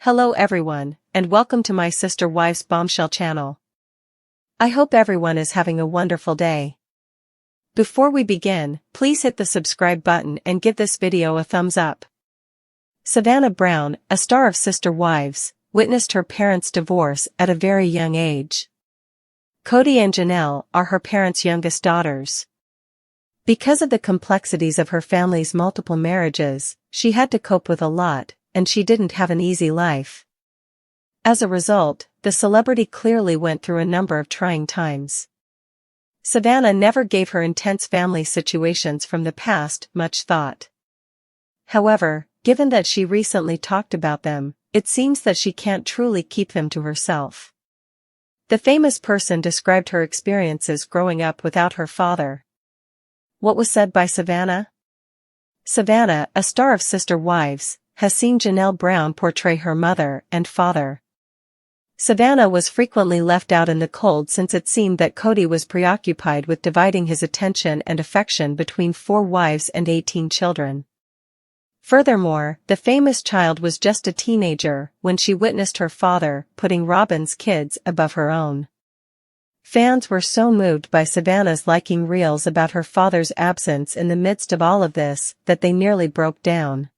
Hello everyone, and welcome to my sister wife's Bombshell channel. I hope everyone is having a wonderful day. Before we begin, please hit the subscribe button and give this video a thumbs up. Savannah Brown, a star of Sister Wives, witnessed her parents' divorce at a very young age. KODY and Janelle are her parents' youngest daughters. Because of the complexities of her family's multiple marriages, she had to cope with a lot, and she didn't have an easy life. As a result, the celebrity clearly went through a number of trying times. Savannah never gave her intense family situations from the past much thought. However, given that she recently talked about them, it seems that she can't truly keep them to herself. The famous person described her experiences growing up without her father. What was said by Savannah? Savannah, a star of Sister Wives, has seen Janelle Brown portray her mother and father. Savannah was frequently left out in the cold since it seemed that KODY was preoccupied with dividing his attention and affection between 4 wives and 18 children. Furthermore, the famous child was just a teenager when she witnessed her father putting Robin's kids above her own. Fans were so moved by Savannah's liking reels about her father's absence in the midst of all of this that they nearly broke down.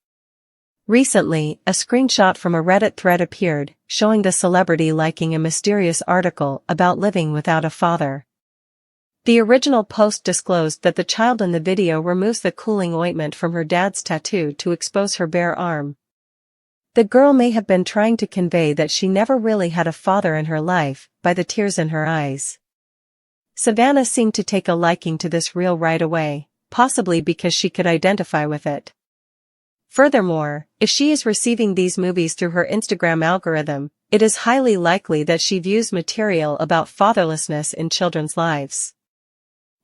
Recently, a screenshot from a Reddit thread appeared, showing the celebrity liking a mysterious article about living without a father. The original post disclosed that the child in the video removes the cooling ointment from her dad's tattoo to expose her bare arm. The girl may have been trying to convey that she never really had a father in her life, by the tears in her eyes. Savannah seemed to take a liking to this reel right away, possibly because she could identify with it. Furthermore, if she is receiving these movies through her Instagram algorithm, it is highly likely that she views material about fatherlessness in children's lives.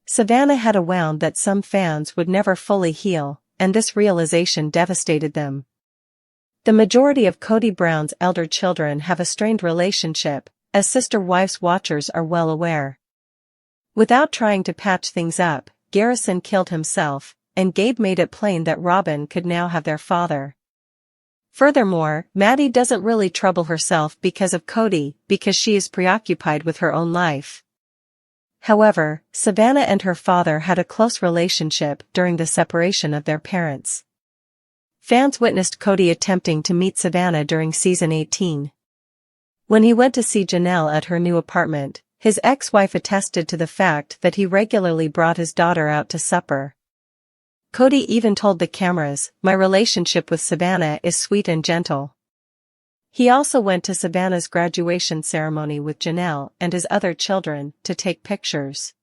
Savannah had a wound that some fans would never fully heal, and this realization devastated them. The majority of KODY Brown's elder children have a strained relationship, as Sister Wives watchers are well aware. Without trying to patch things up, Garrison killed himself, and Gabe made it plain that Robin could now have their father. Furthermore, Maddie doesn't really trouble herself because of KODY, because she is preoccupied with her own life. However, Savannah and her father had a close relationship during the separation of their parents. Fans witnessed KODY attempting to meet Savannah during season 18. When he went to see Janelle at her new apartment, his ex-wife attested to the fact that he regularly brought his daughter out to supper. KODY even told the cameras, "My relationship with Savannah is sweet and gentle." He also went to Savannah's graduation ceremony with Janelle and his other children to take pictures.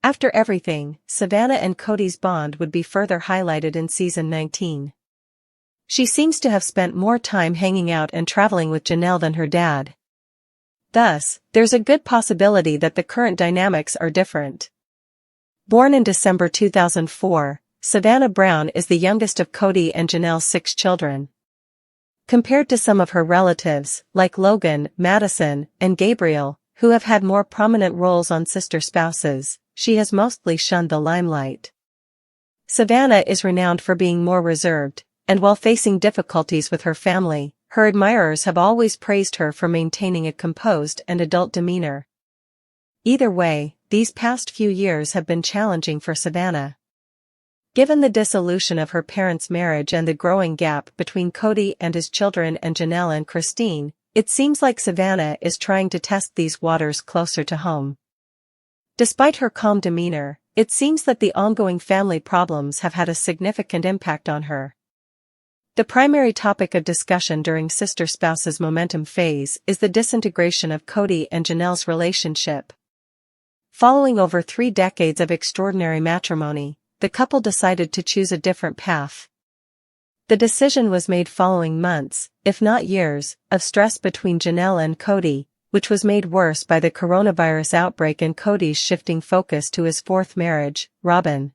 After everything, Savannah and KODY's bond would be further highlighted in season 19. She seems to have spent more time hanging out and traveling with Janelle than her dad. Thus, there's a good possibility that the current dynamics are different. Born in December 2004, Savannah Brown is the youngest of KODY and Janelle's 6 children. Compared to some of her relatives, like Logan, Madison, and Gabriel, who have had more prominent roles on Sister Spouses, she has mostly shunned the limelight. Savannah is renowned for being more reserved, and while facing difficulties with her family, her admirers have always praised her for maintaining a composed and adult demeanor. Either way, these past few years have been challenging for Savannah. Given the dissolution of her parents' marriage and the growing gap between KODY and his children and Janelle and Christine, it seems like Savannah is trying to test these waters closer to home. Despite her calm demeanor, it seems that the ongoing family problems have had a significant impact on her. The primary topic of discussion during Sister Spouses' momentum phase is the disintegration of KODY and Janelle's relationship. Following over 3 decades of extraordinary matrimony, the couple decided to choose a different path. The decision was made following months, if not years, of stress between Janelle and KODY, which was made worse by the coronavirus outbreak and KODY's shifting focus to his 4th marriage, Robin.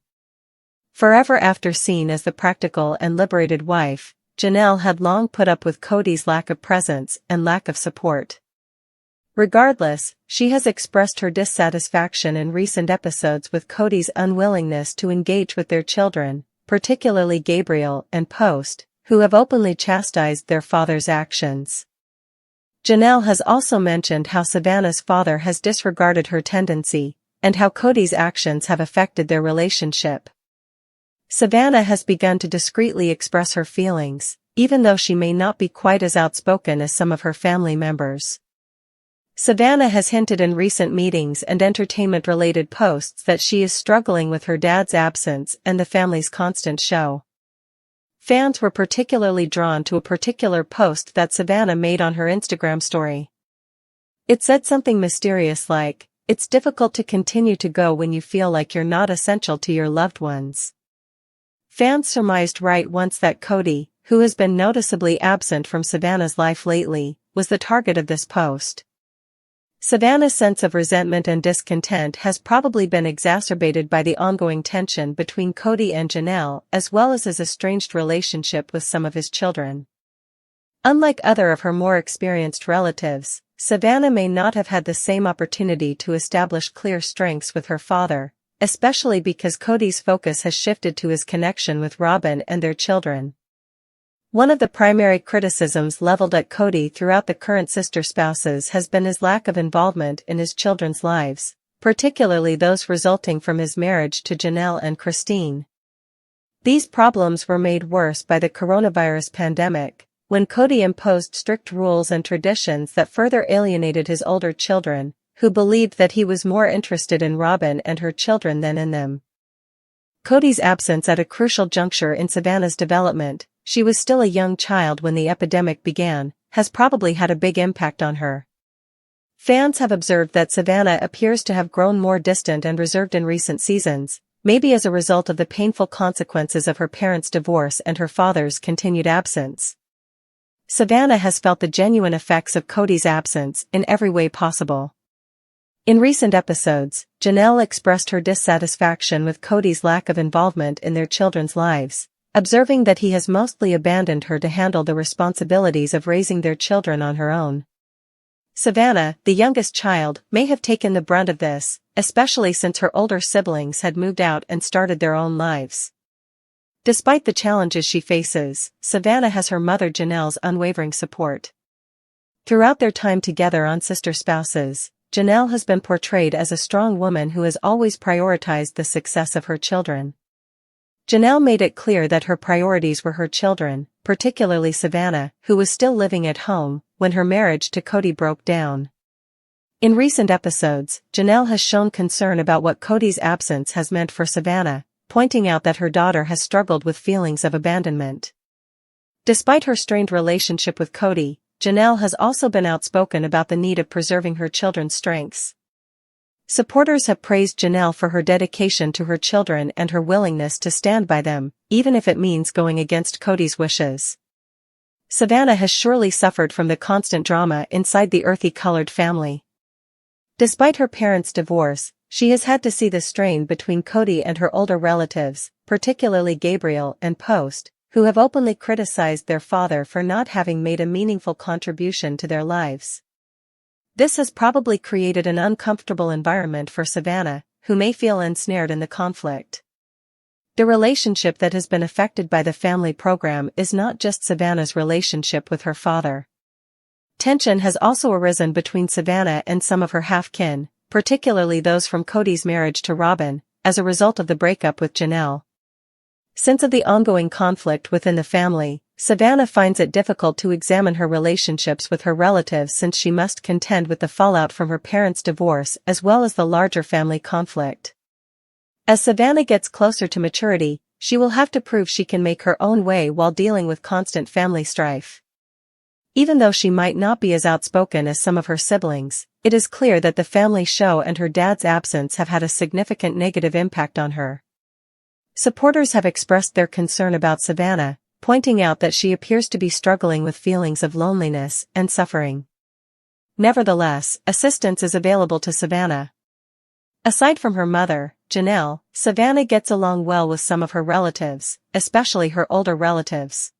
Forever after seen as the practical and liberated wife, Janelle had long put up with KODY's lack of presence and lack of support. Regardless, she has expressed her dissatisfaction in recent episodes with KODY's unwillingness to engage with their children, particularly Gabriel and Post, who have openly chastised their father's actions. Janelle has also mentioned how Savannah's father has disregarded her tendency, and how KODY'S actions have affected their relationship. Savannah has begun to discreetly express her feelings, even though she may not be quite as outspoken as some of her family members. Savannah has hinted in recent meetings and entertainment-related posts that she is struggling with her dad's absence and the family's constant show. Fans were particularly drawn to a particular post that Savannah made on her Instagram story. It said something mysterious like, "It's difficult to continue to go when you feel like you're not essential to your loved ones." Fans surmised right once that KODY, who has been noticeably absent from Savannah's life lately, was the target of this post. Savannah's sense of resentment and discontent has probably been exacerbated by the ongoing tension between KODY and Janelle, as well as his estranged relationship with some of his children. Unlike other of her more experienced relatives, Savannah may not have had the same opportunity to establish clear strengths with her father, especially because KODY's focus has shifted to his connection with Robin and their children. One of the primary criticisms leveled at KODY throughout the current sister spouses has been his lack of involvement in his children's lives, particularly those resulting from his marriage to Janelle and Christine. These problems were made worse by the coronavirus pandemic, when KODY imposed strict rules and traditions that further alienated his older children, who believed that he was more interested in Robin and her children than in them. KODY's absence at a crucial juncture in Savannah's development, she was still a young child when the epidemic began, has probably had a big impact on her. Fans have observed that Savannah appears to have grown more distant and reserved in recent seasons, maybe as a result of the painful consequences of her parents' divorce and her father's continued absence. Savannah has felt the genuine effects of KODY's absence in every way possible. In recent episodes, Janelle expressed her dissatisfaction with KODY's lack of involvement in their children's lives, observing that he has mostly abandoned her to handle the responsibilities of raising their children on her own. Savannah, the youngest child, may have taken the brunt of this, especially since her older siblings had moved out and started their own lives. Despite the challenges she faces, Savannah has her mother Janelle's unwavering support. Throughout their time together on Sister Spouses, Janelle has been portrayed as a strong woman who has always prioritized the success of her children. Janelle made it clear that her priorities were her children, particularly Savannah, who was still living at home when her marriage to KODY broke down. In recent episodes, Janelle has shown concern about what KODY's absence has meant for Savannah, pointing out that her daughter has struggled with feelings of abandonment. Despite her strained relationship with KODY, Janelle has also been outspoken about the need of preserving her children's strengths. Supporters have praised Janelle for her dedication to her children and her willingness to stand by them, even if it means going against KODY's wishes. Savannah has surely suffered from the constant drama inside the earthy-colored family. Despite her parents' divorce, she has had to see the strain between KODY and her older relatives, particularly Gabriel and Post, who have openly criticized their father for not having made a meaningful contribution to their lives. This has probably created an uncomfortable environment for Savannah, who may feel ensnared in the conflict. The relationship that has been affected by the family program is not just Savannah's relationship with her father. Tension has also arisen between Savannah and some of her half-kin, particularly those from KODY's marriage to Robin, as a result of the breakup with Janelle. Since of the ongoing conflict within the family, Savannah finds it difficult to examine her relationships with her relatives since she must contend with the fallout from her parents' divorce as well as the larger family conflict. As Savannah gets closer to maturity, she will have to prove she can make her own way while dealing with constant family strife. Even though she might not be as outspoken as some of her siblings, it is clear that the family show and her dad's absence have had a significant negative impact on her. Supporters have expressed their concern about Savannah, pointing out that she appears to be struggling with feelings of loneliness and suffering. Nevertheless, assistance is available to Savannah. Aside from her mother, Janelle, Savannah gets along well with some of her relatives, especially her older relatives.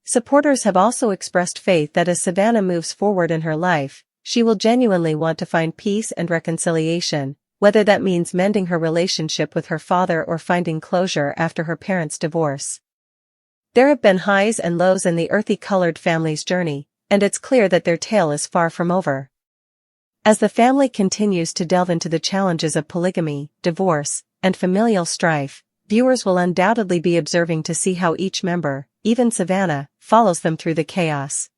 Supporters have also expressed faith that as Savannah moves forward in her life, she will genuinely want to find peace and reconciliation, whether that means mending her relationship with her father or finding closure after her parents' divorce. There have been highs and lows in the earthy-colored family's journey, and it's clear that their tale is far from over. As the family continues to delve into the challenges of polygamy, divorce, and familial strife, viewers will undoubtedly be observing to see how each member, even Savannah, follows them through the chaos.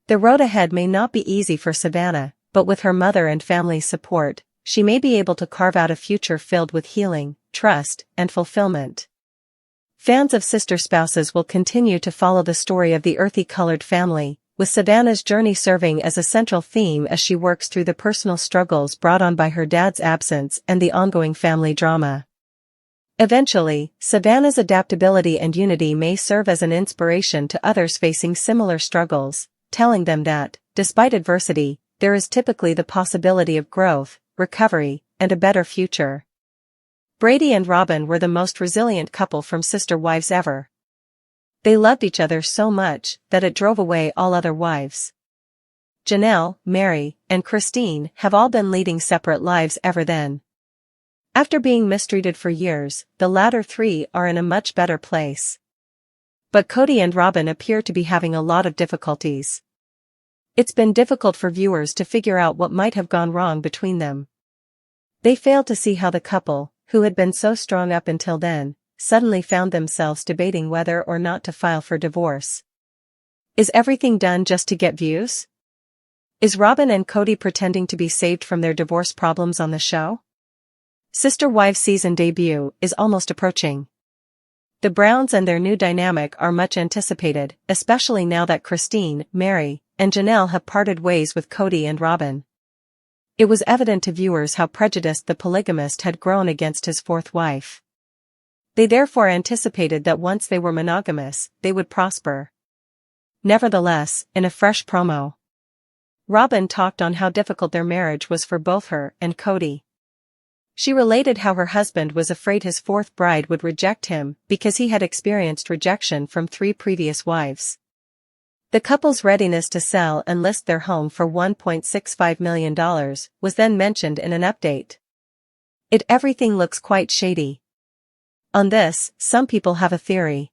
The road ahead may not be easy for Savannah, but with her mother and family's support, she may be able to carve out a future filled with healing, trust, and fulfillment. Fans of Sister Spouses will continue to follow the story of the earthy-colored family, with Savannah's journey serving as a central theme as she works through the personal struggles brought on by her dad's absence and the ongoing family drama. Eventually, Savannah's adaptability and unity may serve as an inspiration to others facing similar struggles, telling them that, despite adversity, there is typically the possibility of growth, recovery, and a better future. Brady and Robin were the most resilient couple from Sister Wives ever. They loved each other so much that it drove away all other wives. Janelle, Meri, and Christine have all been leading separate lives ever then. After being mistreated for years, the latter three are in a much better place. But Kody and Robin appear to be having a lot of difficulties. It's been difficult for viewers to figure out what might have gone wrong between them. They failed to see how the couple, who had been so strong up until then, suddenly found themselves debating whether or not to file for divorce. Is everything done just to get views? Is Robin and Kody pretending to be saved from their divorce problems on the show? Sister Wives season debut is almost approaching. The Browns and their new dynamic are much anticipated, especially now that Christine, Meri, and Janelle have parted ways with Kody and Robin. It was evident to viewers how prejudiced the polygamist had grown against his fourth wife. They therefore anticipated that once they were monogamous, they would prosper. Nevertheless, in a fresh promo, Robin talked on how difficult their marriage was for both her and Kody. She related how her husband was afraid his fourth bride would reject him because he had experienced rejection from 3 previous wives. The couple's readiness to sell and list their home for $1.65 million was then mentioned in an update. Everything looks quite shady. On this, some people have a theory.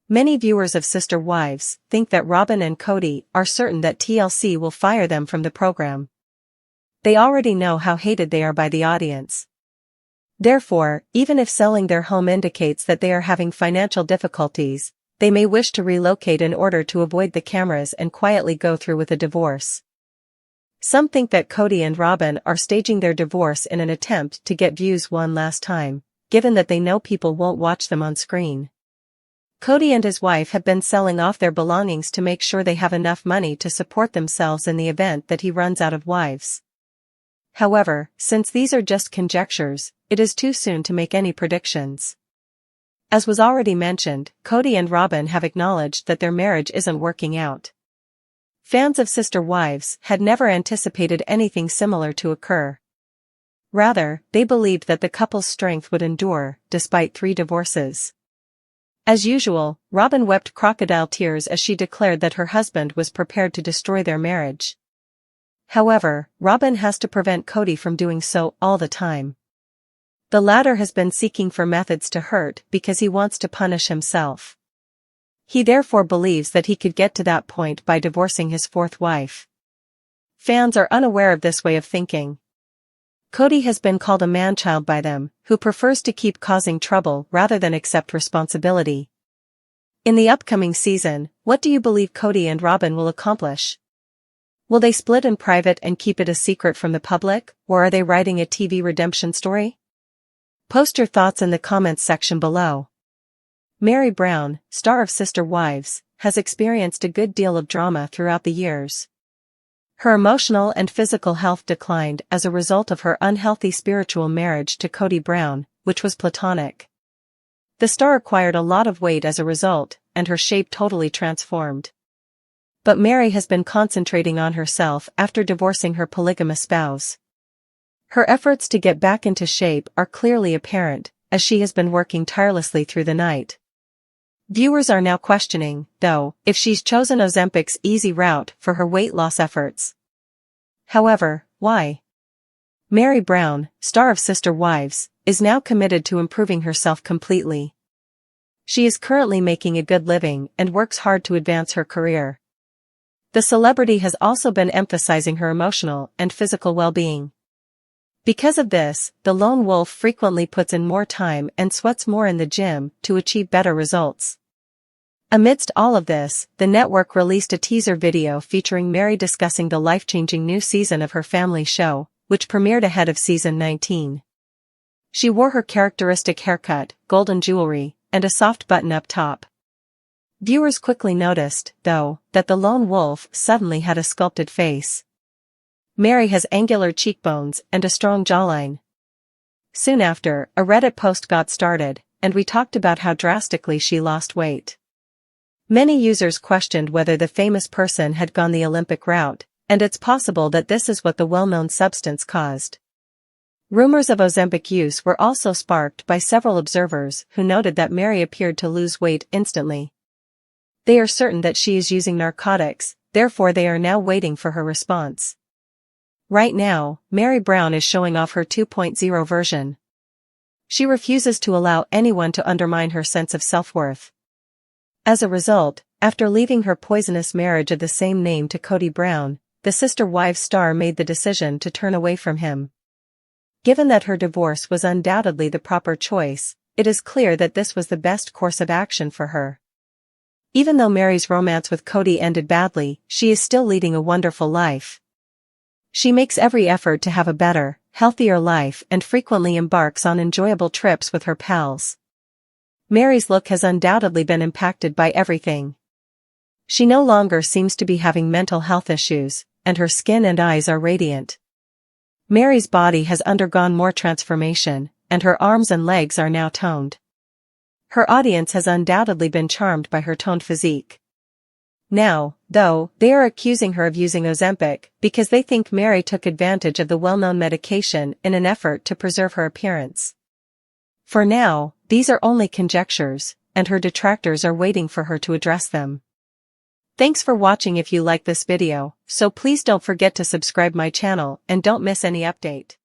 Many viewers of Sister Wives think that Robin and Kody are certain that TLC will fire them from the program. They already know how hated they are by the audience. Therefore, even if selling their home indicates that they are having financial difficulties, they may wish to relocate in order to avoid the cameras and quietly go through with a divorce. Some think that Kody and Robin are staging their divorce in an attempt to get views one last time, given that they know people won't watch them on screen. Kody and his wife have been selling off their belongings to make sure they have enough money to support themselves in the event that he runs out of wives. However, since these are just conjectures, it is too soon to make any predictions. As was already mentioned, Kody and Robin have acknowledged that their marriage isn't working out. Fans of Sister Wives had never anticipated anything similar to occur. Rather, they believed that the couple's strength would endure, despite 3 divorces. As usual, Robin wept crocodile tears as she declared that her husband was prepared to destroy their marriage. However, Robin has to prevent Kody from doing so all the time. The latter has been seeking for methods to hurt because he wants to punish himself. He therefore believes that he could get to that point by divorcing his fourth wife. Fans are unaware of this way of thinking. Kody has been called a man-child by them, who prefers to keep causing trouble rather than accept responsibility. In the upcoming season, what do you believe Kody and Robin will accomplish? Will they split in private and keep it a secret from the public, or are they writing a TV redemption story? Post your thoughts in the comments section below. Meri Brown, star of Sister Wives, has experienced a good deal of drama throughout the years. Her emotional and physical health declined as a result of her unhealthy spiritual marriage to Kody Brown, which was platonic. The star acquired a lot of weight as a result, and her shape totally transformed. But Meri has been concentrating on herself after divorcing her polygamous spouse. Her efforts to get back into shape are clearly apparent, as she has been working tirelessly through the night. Viewers are now questioning, though, if she's chosen Ozempic's easy route for her weight loss efforts. However, why? Meri Brown, star of Sister Wives, is now committed to improving herself completely. She is currently making a good living and works hard to advance her career. The celebrity has also been emphasizing her emotional and physical well-being. Because of this, the lone wolf frequently puts in more time and sweats more in the gym to achieve better results. Amidst all of this, the network released a teaser video featuring Meri discussing the life-changing new season of her family show, which premiered ahead of season 19. She wore her characteristic haircut, golden jewelry, and a soft button-up top. Viewers quickly noticed, though, that the lone wolf suddenly had a sculpted face. Meri has angular cheekbones and a strong jawline. Soon after, a Reddit post got started, and we talked about how drastically she lost weight. Many users questioned whether the famous person had gone the Olympic route, and it's possible that this is what the well-known substance caused. Rumors of Ozempic use were also sparked by several observers who noted that Meri appeared to lose weight instantly. They are certain that she is using narcotics, therefore they are now waiting for her response. Right now, Meri Brown is showing off her 2.0 version. She refuses to allow anyone to undermine her sense of self-worth. As a result, after leaving her poisonous marriage of the same name to Kody Brown, the Sister Wives star made the decision to turn away from him. Given that her divorce was undoubtedly the proper choice, it is clear that this was the best course of action for her. Even though Meri's romance with Kody ended badly, she is still leading a wonderful life. She makes every effort to have a better, healthier life and frequently embarks on enjoyable trips with her pals. Meri's look has undoubtedly been impacted by everything. She no longer seems to be having mental health issues, and her skin and eyes are radiant. Meri's body has undergone more transformation, and her arms and legs are now toned. Her audience has undoubtedly been charmed by her toned physique. Now, though, they are accusing her of using Ozempic because they think Meri took advantage of the well-known medication in an effort to preserve her appearance. For now, these are only conjectures, and her detractors are waiting for her to address them. Thanks for watching. If you like this video, so please don't forget to subscribe my channel and don't miss any update.